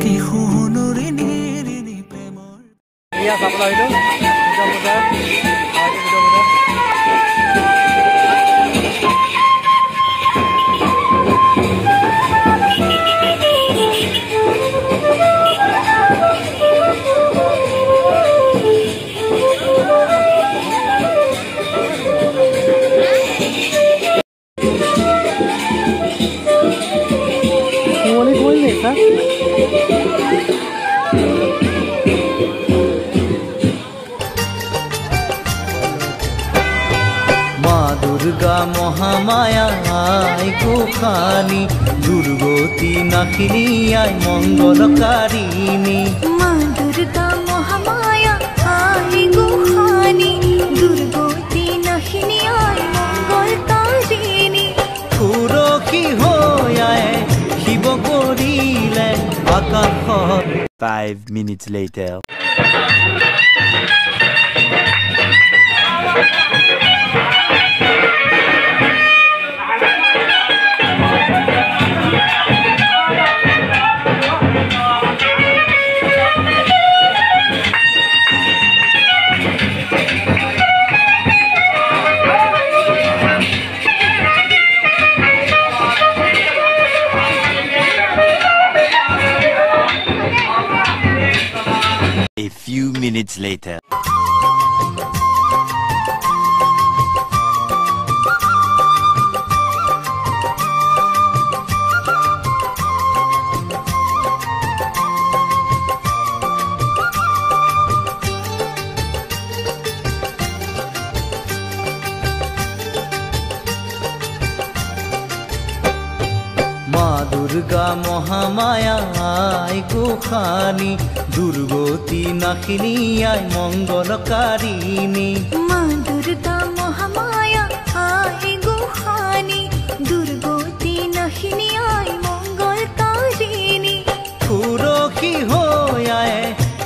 কি সোণৰি নিৰিনি প্ৰেমৰ ইয়া সাপলা হইতো মুজা दुर्गा महामाया आई गोखानी दुर्गति नाशिनी आई मंगलकारिणी माँ दुर्गा महामाया आई गोखानी दुर्गति नाशिनी आई मंगलकारिणी पुरखी हो आए शिव करिले आकाश 5 minutes later A few minutes later. माँ दुर्गा महामाया आई गोखानी दुर्गति नाशिनी आई मंगलकारिणी माँ दुर्गा महामाया आई गोखानी दुर्गति नाशिनी आई मंगलकारिणी पुरखी हो आए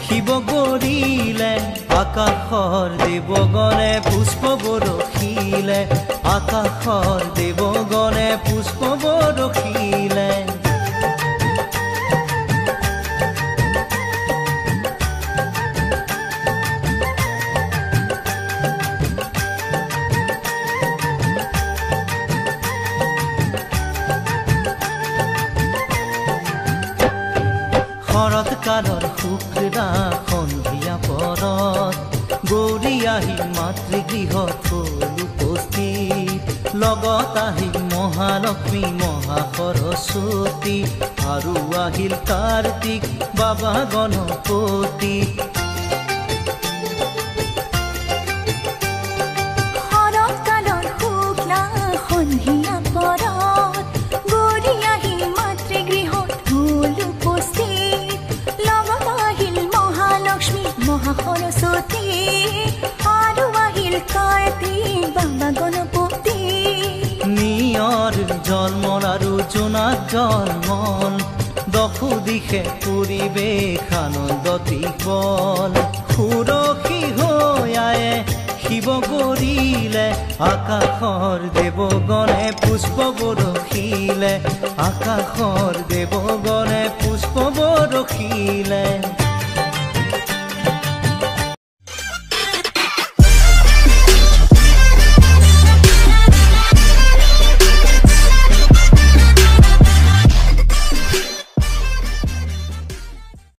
शिव करिले आकाशर देवगणे पुष्प बरषिले आकाशर देवगणे पुष्प बरषिले शरत काলৰ শুক্ৰা সন্ধিয়া পৰত গৌৰী আহি মাতৃগৃহত হ'ল উপস্থিত লগত আহিল মহালক্ষ্মী মহা সৰস্বতী আৰু আহিল কাৰ্তিক বাবা গণপতি সৰস্বতী আৰু আহিল কাৰ্তিক বাবা গণপতি নিয়ৰ জন্মৰ আৰু জোনাক জন্মন দশো দিশে পৰিৱেশ আনন্দতি বল সুৰক্ষী হৈ আয়ে শিৱ কৰিলে আকাশৰ দেৱগণে পুষ্প বৰষিলে আকাশৰ দেৱগণে পুষ্প বৰষিলে